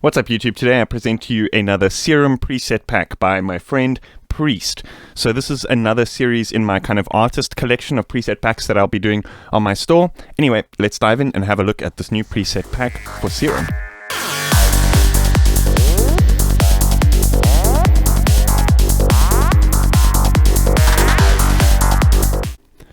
What's up YouTube? Today I present to you another Serum preset pack by my friend Priest. So this is another series in my kind of artist collection of preset packs that I'll be doing on my store. Anyway, let's dive in and have a look at this new preset pack for Serum.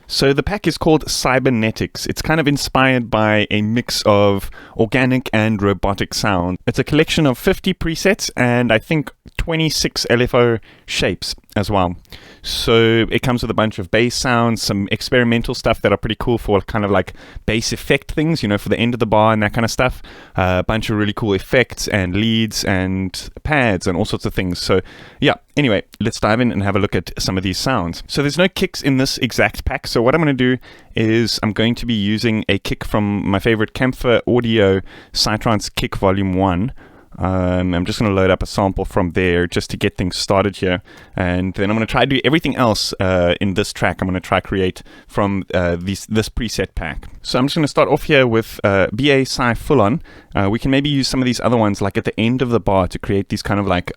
So the pack is called Cybernetics. It's kind of inspired by a mix of organic and robotic sound. It's a collection of 50 presets and I think 26 LFO shapes as well. So it comes with a bunch of bass sounds, some experimental stuff that are pretty cool for kind of like bass effect things, you know, for the end of the bar and that kind of stuff. A bunch of really cool effects and leads and pads and all sorts of things. So yeah, anyway, let's dive in and have a look at some of these sounds. So there's no kicks in this exact pack. So what I'm going to do is I'm going to be using a kick from my favorite Camphor Audio Psytrance Kick Volume 1. I'm just going to load up a sample from there just to get things started here, and then I'm going to try to do everything else in this track. I'm going to try create from this preset pack. So I'm just going to start off here with BA Psy Full On. We can maybe use some of these other ones like at the end of the bar to create these kind of like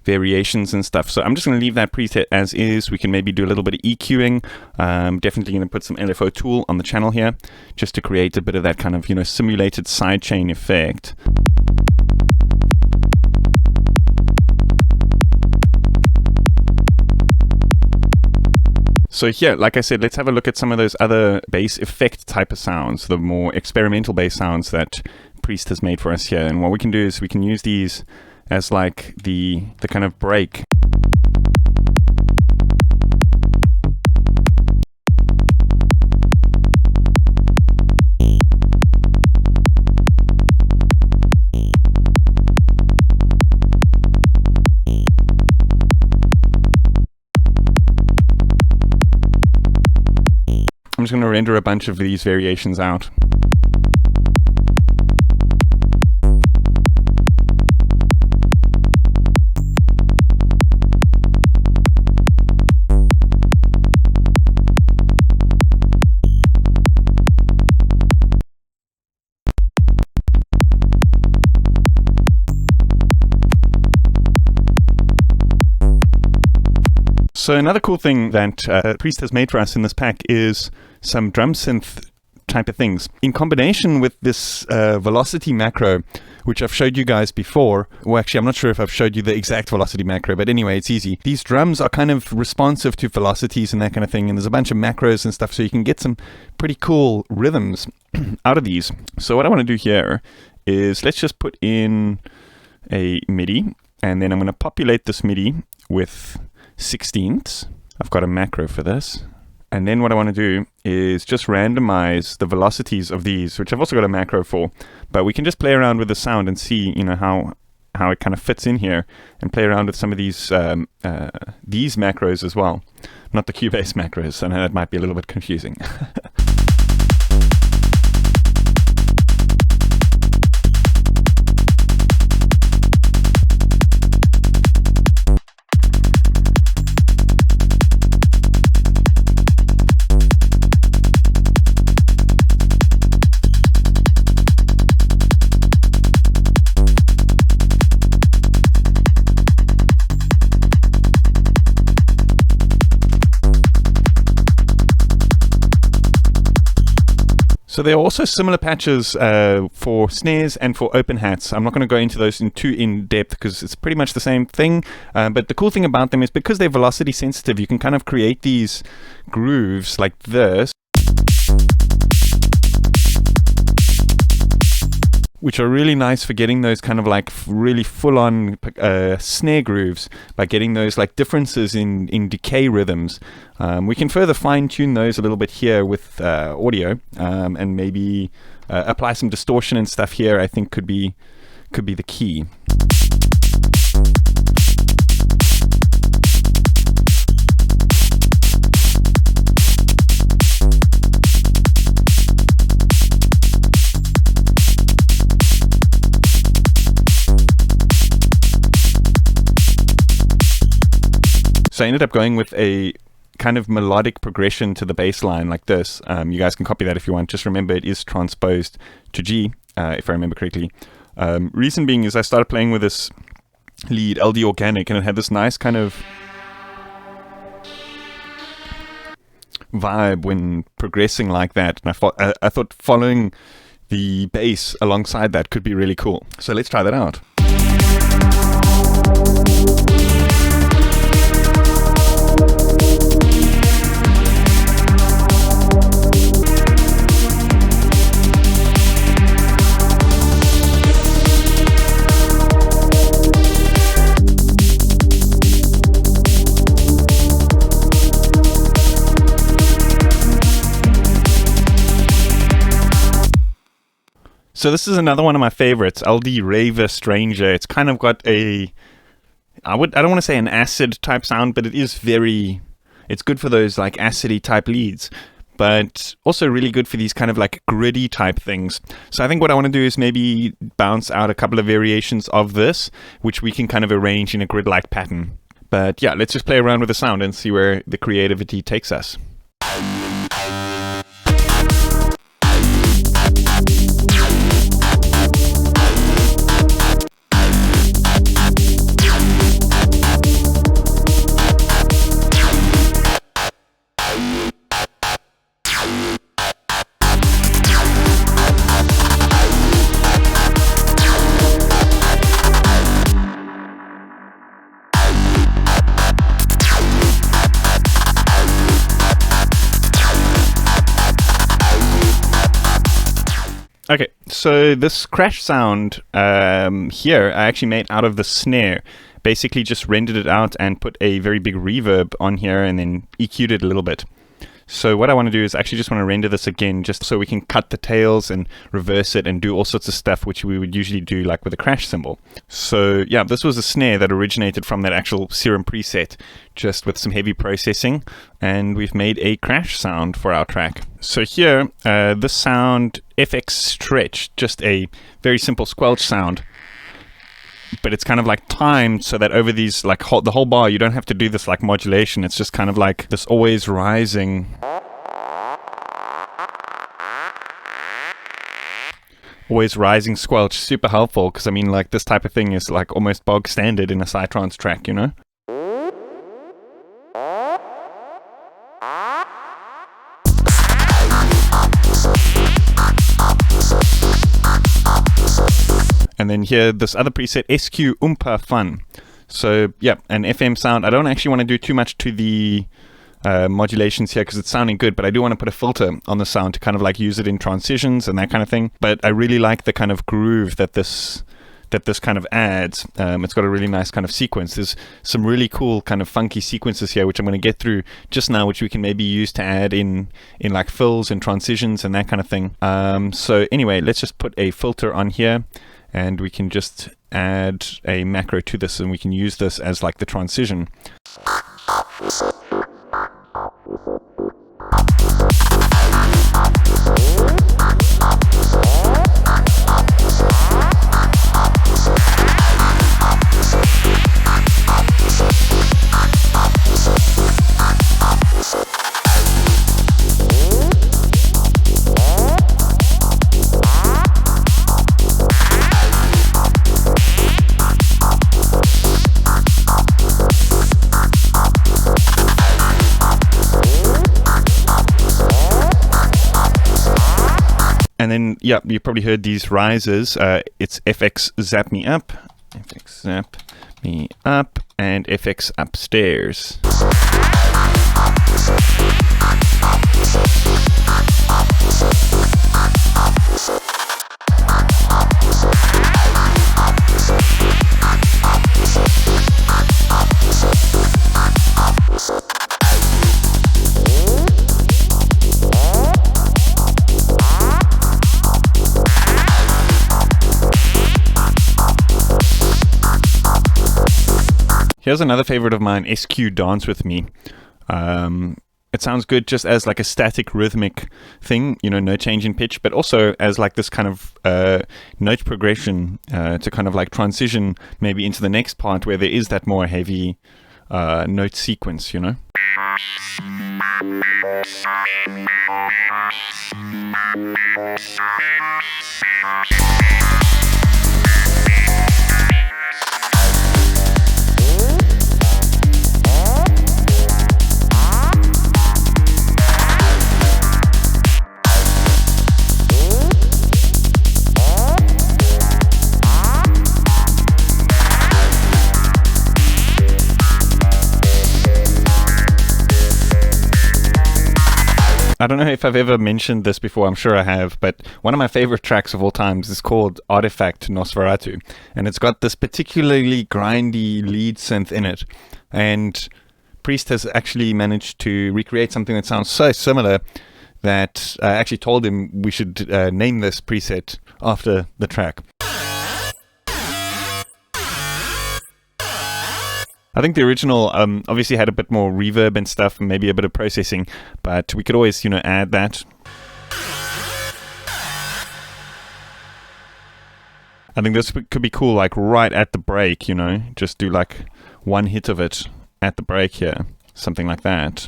variations and stuff. So I'm just going to leave that preset as is. We can maybe do a little bit of EQing. Definitely going to put some LFO tool on the channel here just to create a bit of that kind of, you know, simulated sidechain effect. So here, like I said, let's have a look at some of those other bass effect type of sounds, the more experimental bass sounds that Priest has made for us here. And what we can do is we can use these as like the kind of break. I'm just going to render a bunch of these variations out. So another cool thing that Priest has made for us in this pack is some drum synth type of things. In combination with this velocity macro, which I've showed you guys before. Well, actually, I'm not sure if I've showed you the exact velocity macro, but anyway, it's easy. These drums are kind of responsive to velocities and that kind of thing, and there's a bunch of macros and stuff, so you can get some pretty cool rhythms out of these. So what I want to do here is let's just put in a MIDI, and then I'm going to populate this MIDI with 16ths. I've got a macro for this. And then what I want to do is just randomize the velocities of these, which I've also got a macro for. But we can just play around with the sound and see, you know, how it kind of fits in here, and play around with some of these macros as well. Not the Cubase macros. I know that might be a little bit confusing. So there are also similar patches for snares and for open hats. I'm not going to go into those too in depth because it's pretty much the same thing. But the cool thing about them is because they're velocity sensitive, you can kind of create these grooves like this, which are really nice for getting those kind of like really full-on snare grooves, by getting those like differences in decay rhythms. We can further fine-tune those a little bit here with audio, and maybe apply some distortion and stuff here. I think could be the key. So I ended up going with a kind of melodic progression to the bass line like this. You guys can copy that if you want. Just remember it is transposed to G, if I remember correctly. Reason being is I started playing with this lead, LD Organic, and it had this nice kind of vibe when progressing like that, and I thought following the bass alongside that could be really cool. So let's try that out. So this is another one of my favorites, LD Raver Stranger. It's kind of got a, I don't want to say an acid type sound, but it's good for those like acidy type leads, but also really good for these kind of like gritty type things. So I think what I want to do is maybe bounce out a couple of variations of this, which we can kind of arrange in a grid-like pattern. But yeah, let's just play around with the sound and see where the creativity takes us. Okay, so this crash sound here I actually made out of the snare. Basically just rendered it out and put a very big reverb on here and then EQ'd it a little bit. So what I want to do is actually just want to render this again just so we can cut the tails and reverse it and do all sorts of stuff which we would usually do like with a crash cymbal. So yeah, this was a snare that originated from that actual Serum preset, just with some heavy processing, and we've made a crash sound for our track. So here, this sound, FX Stretch, just a very simple squelch sound, but it's kind of like timed so that over these, like the whole bar, you don't have to do this like modulation. It's just kind of like this always rising squelch. Super helpful, because I mean, like, this type of thing is like almost bog standard in a Psytrance track, you know? And then here, this other preset, SQ Oompa Fun. So yeah, an FM sound. I don't actually want to do too much to the modulations here because it's sounding good, but I do want to put a filter on the sound to kind of like use it in transitions and that kind of thing. But I really like the kind of groove that this kind of adds. It's got a really nice kind of sequence. There's some really cool kind of funky sequences here, which I'm going to get through just now, which we can maybe use to add in like fills and transitions and that kind of thing. So anyway, let's just put a filter on here. And we can just add a macro to this, and we can use this as like the transition. And then, yeah, you probably heard these rises. It's FX Zap Me Up, FX Zap Me Up, and FX Upstairs. Here's another favorite of mine, SQ Dance With Me. It sounds good just as like a static rhythmic thing, you know, no change in pitch, but also as like this kind of note progression to kind of like transition maybe into the next part where there is that more heavy note sequence, you know. I don't know if I've ever mentioned this before, I'm sure I have, but one of my favorite tracks of all times is called Artifact Nosferatu, and it's got this particularly grindy lead synth in it, and Priest has actually managed to recreate something that sounds so similar that I actually told him we should name this preset after the track. I think the original obviously had a bit more reverb and stuff, and maybe a bit of processing, but we could always, add that. I think this could be cool, like right at the break, just do like one hit of it at the break here, something like that.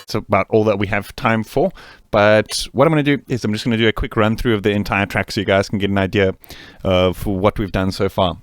It's about all that we have time for, but what I'm going to do is I'm just going to do a quick run through of the entire track so you guys can get an idea of what we've done so far.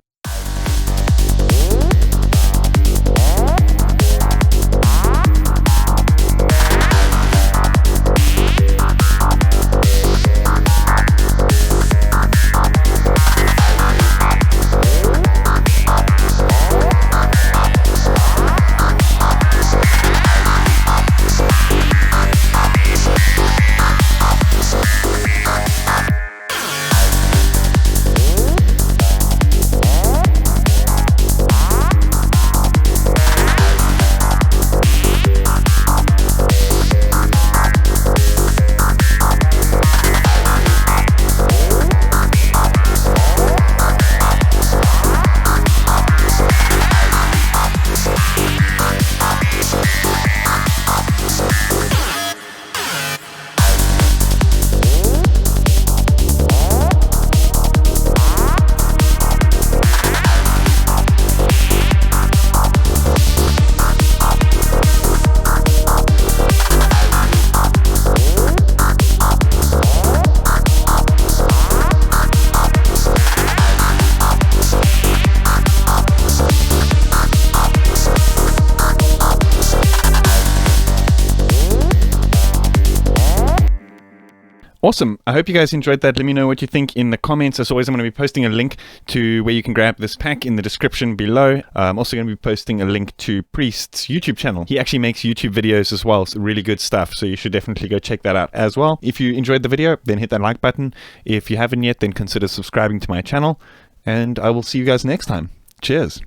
Awesome. I hope you guys enjoyed that. Let me know what you think in the comments. As always, I'm going to be posting a link to where you can grab this pack in the description below. I'm also going to be posting a link to Priest's YouTube channel. He actually makes YouTube videos as well. So really good stuff. So you should definitely go check that out as well. If you enjoyed the video, then hit that like button. If you haven't yet, then consider subscribing to my channel. And I will see you guys next time. Cheers.